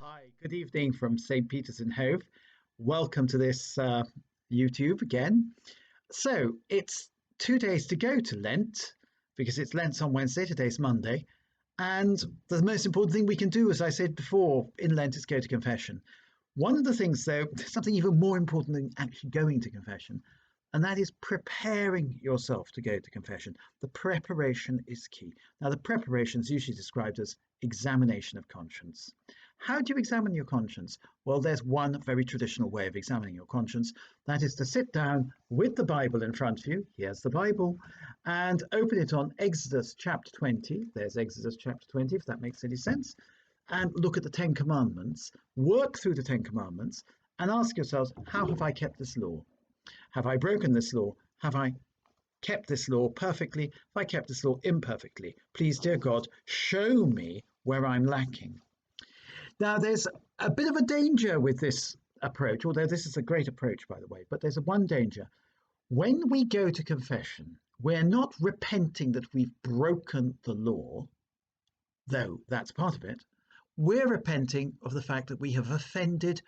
Hi, good evening from St. Peter's in Hove. Welcome to this YouTube again. So it's 2 days to go to Lent because it's Lent's on Wednesday, today's Monday. And the most important thing we can do, as I said before, in Lent is go to confession. One of the things, though, something even more important than actually going to confession, and that is preparing yourself to go to confession. The preparation is key. Now, the preparation is usually described as examination of conscience. How do you examine your conscience? Well, there's one very traditional way of examining your conscience. That is to sit down with the Bible in front of you. Here's the Bible, and open it on Exodus chapter 20. There's Exodus chapter 20, if that makes any sense. And look at the Ten Commandments, work through the Ten Commandments, and ask yourselves, how have I kept this law? Have I broken this law? Have I kept this law perfectly? Have I kept this law imperfectly? Please, dear God, show me where I'm lacking. Now, there's a bit of a danger with this approach, although this is a great approach, by the way, but there's one danger. When we go to confession, we're not repenting that we've broken the law, though that's part of it. We're repenting of the fact that we have offended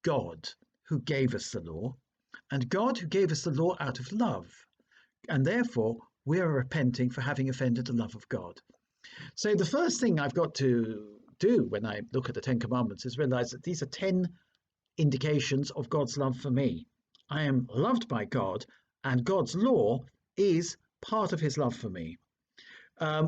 God, who gave us the law, and God who gave us the law out of love. And therefore, we are repenting for having offended the love of God. So the first thing I've got to do when I look at the Ten Commandments is realize that these are 10 indications of God's love for me. I am loved by God, and God's law is part of his love for me.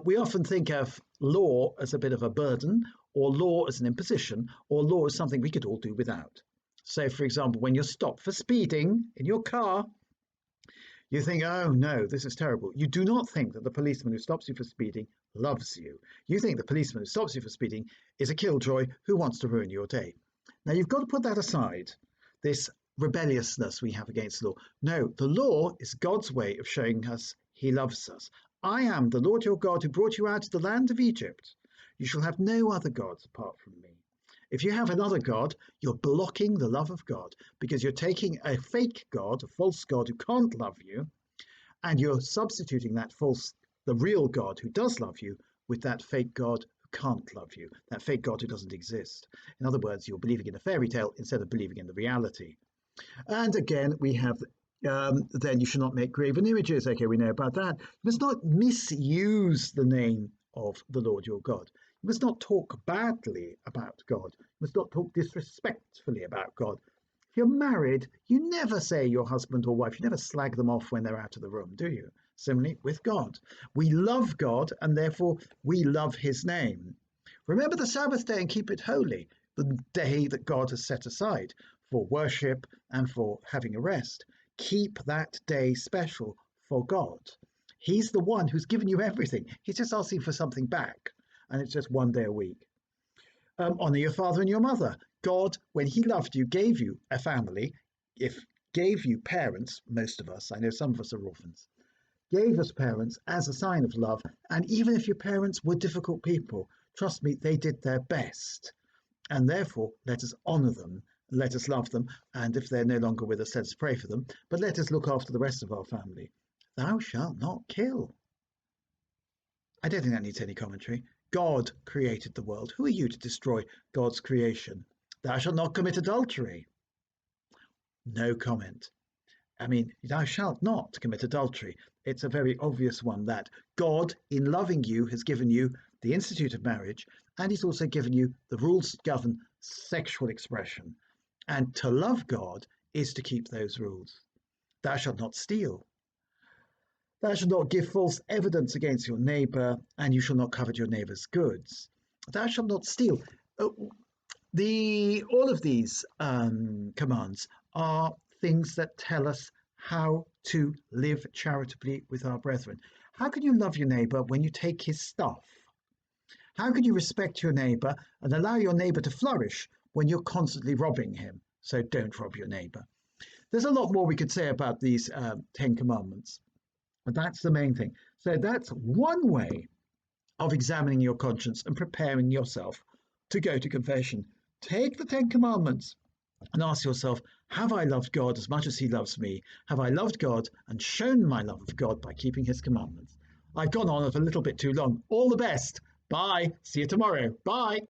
We often think of law as a bit of a burden, or law as an imposition, or law as something we could all do without. So, for example, when you're stopped for speeding in your car, you think, oh no, this is terrible. You do not think that the policeman who stops you for speeding loves you. You think the policeman who stops you for speeding is a killjoy who wants to ruin your day. Now, you've got to put that aside, this rebelliousness we have against the law. No, the law is God's way of showing us he loves us. I am the Lord your God who brought you out of the land of Egypt. You shall have no other gods apart from me. If you have another God, you're blocking the love of God because you're taking a fake God, a false God who can't love you, and you're substituting the real God who does love you with that fake God who can't love you, that fake God who doesn't exist. In other words, you're believing in a fairy tale instead of believing in the reality. And again, we have then you should not make graven images. Okay, we know about that. You must not misuse the name of the Lord your God. You must not talk badly about God. You must not talk disrespectfully about God. If you're married, you never say your husband or wife, you never slag them off when they're out of the room, do you? Similarly with God. We love God and therefore we love his name. Remember the Sabbath day and keep it holy, the day that God has set aside for worship and for having a rest. Keep that day special for God. He's the one who's given you everything. He's just asking for something back. And it's just one day a week. Honor your father and your mother. God, when he loved you, gave you a family, gave you parents, most of us, I know some of us are orphans, gave us parents as a sign of love. And even if your parents were difficult people, trust me, they did their best. And therefore, let us honor them, let us love them. And if they're no longer with us, let us pray for them. But let us look after the rest of our family. Thou shalt not kill. I don't think that needs any commentary. God created the world. Who are you to destroy God's creation? Thou shalt not commit adultery. No comment. I mean, thou shalt not commit adultery. It's a very obvious one that God, in loving you, has given you the institute of marriage, and he's also given you the rules that govern sexual expression. And to love God is to keep those rules. Thou shalt not steal. Thou shalt not give false evidence against your neighbour, and you shall not covet your neighbour's goods. Thou shalt not steal. All of these commands are things that tell us how to live charitably with our brethren. How can you love your neighbour when you take his stuff? How can you respect your neighbour and allow your neighbour to flourish when you're constantly robbing him? So don't rob your neighbour. There's a lot more we could say about these 10 commandments. But that's the main thing. So that's one way of examining your conscience and preparing yourself to go to confession. Take the 10 Commandments and ask yourself, have I loved God as much as he loves me? Have I loved God and shown my love of God by keeping his commandments? I've gone on a little bit too long. All the best. Bye. See you tomorrow. Bye.